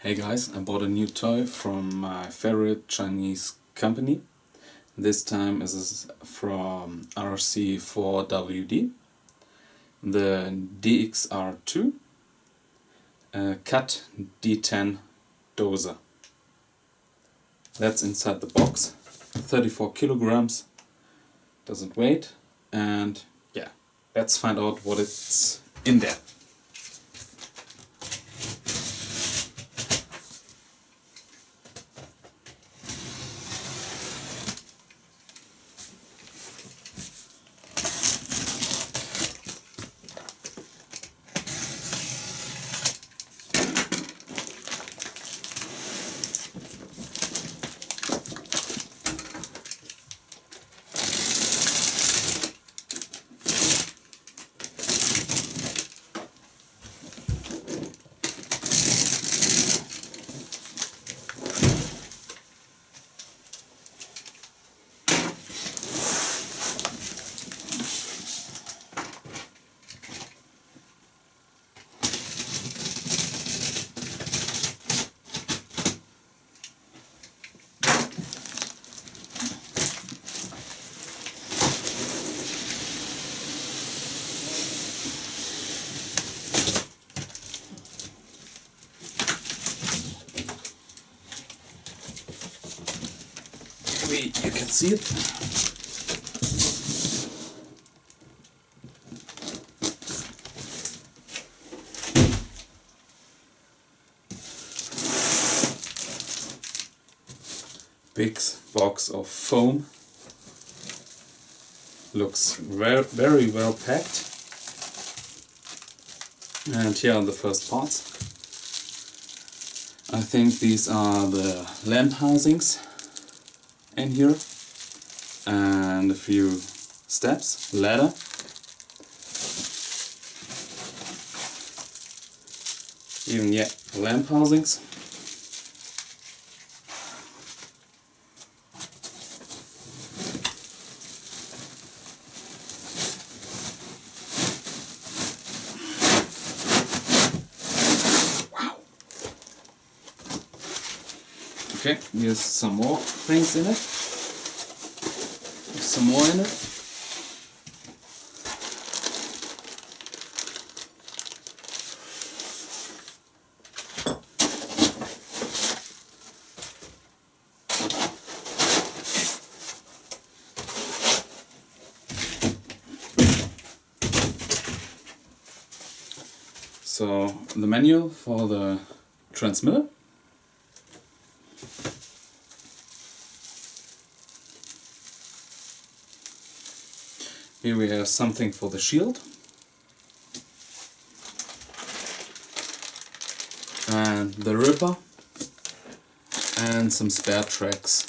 Hey guys, I bought a new toy from my favorite Chinese company. This time it is from RC4WD, the DXR2 Cat D10 Dozer. That's inside the box. 34 kilograms, doesn't weigh, and yeah, let's find out what it's in there. Maybe you can see it. Big box of foam. Looks very well packed. And here are the first parts. I think these are the lamp housings in here, and a few steps, ladder, even lamp housings. Wow. Okay, here's some more things in it. Some more in it. So the manual for the transmitter. Here we have something for the shield, and the ripper, and some spare tracks,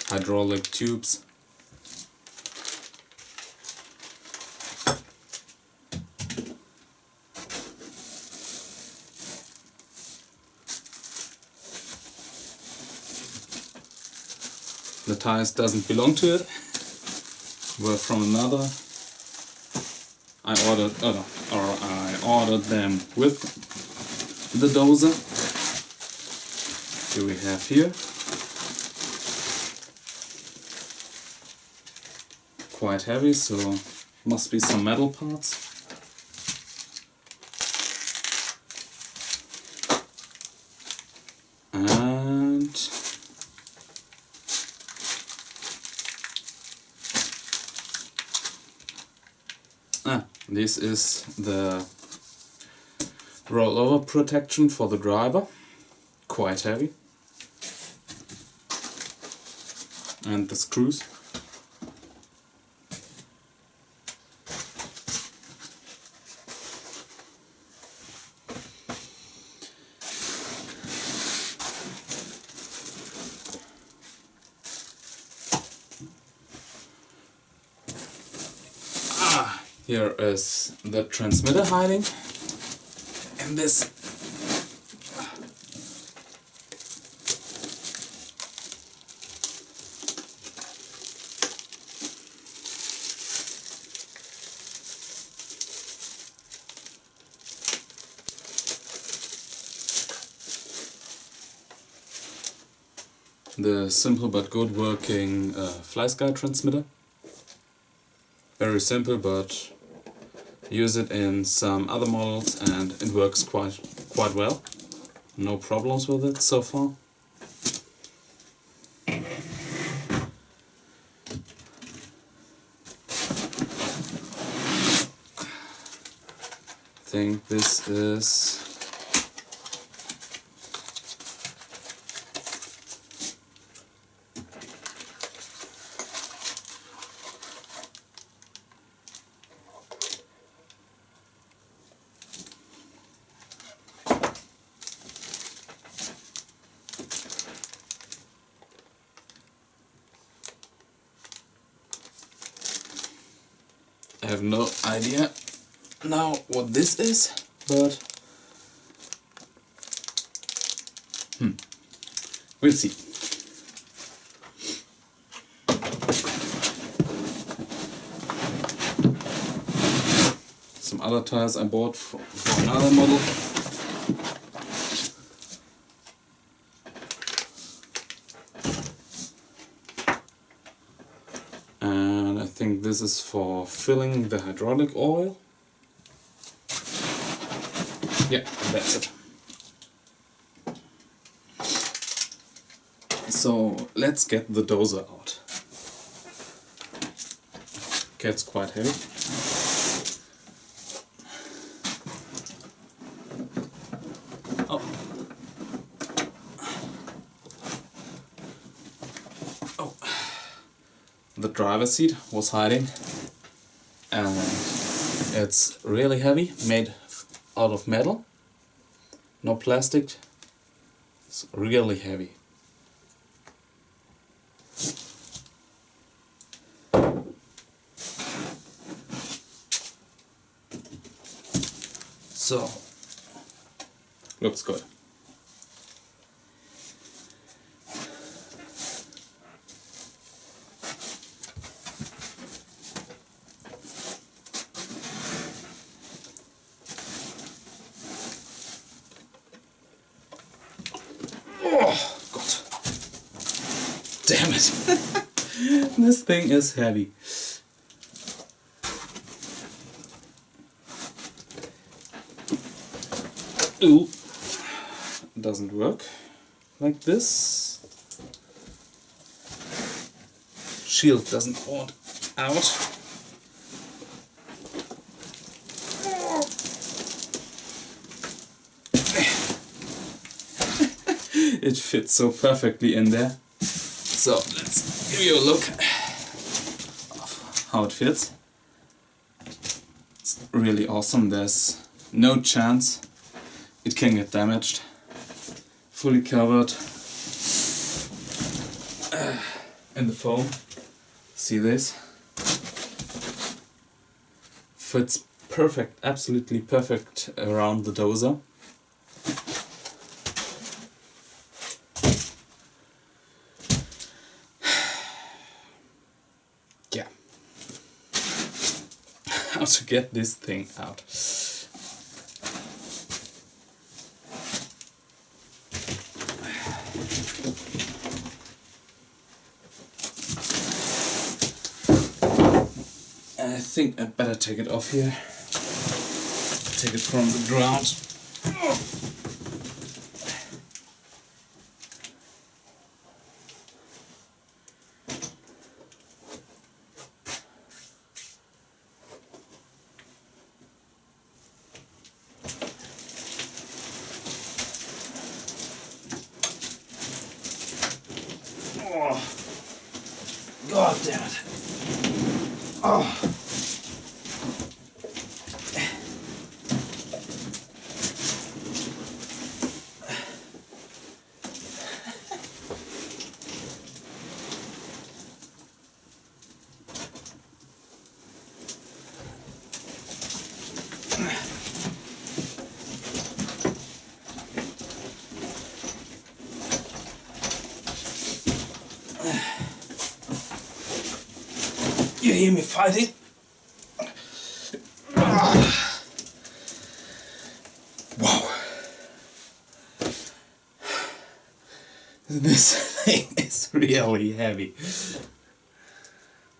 hydraulic tubes. The tires doesn't belong to it, were from another. I ordered them with the Dozer. Here we have here. Quite heavy, so must be some metal parts. And this is the rollover protection for the driver, quite heavy, and the screws. Here is the transmitter hiding in this the simple but good working FlySky transmitter. Very simple, but use it in some other models and it works quite well. No problems with it so far. I think this is I have no idea now what this is, but we'll see. Some other tires I bought for another model. And I think this is for filling the hydraulic oil. Yeah, that's it. So let's get the dozer out. Gets quite heavy. Oh. Oh. The driver's seat was hiding, and it's really heavy, made out of metal, no plastic. It's really heavy. So, looks good. Oh, God. Damn it. This thing is heavy. Ooh. Doesn't work like this. Shield doesn't want out. It fits so perfectly in there. So let's give you a look of how it fits. It's really awesome. There's no chance it can get damaged. Fully covered in the foam. See this? Fits perfect, absolutely perfect around the dozer. Yeah. How to get this thing out? I think I'd better take it off here. Take it from the ground. Oh, God damn it. Oh. You hear me fighting? Wow. This thing is really heavy.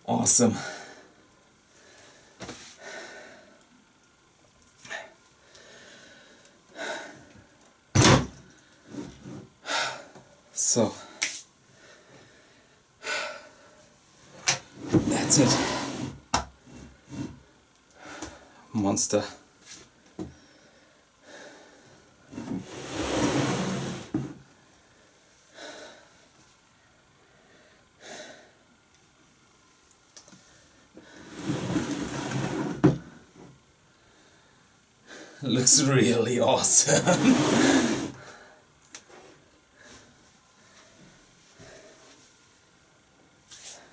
Awesome. So that's it. Monster. Looks really awesome.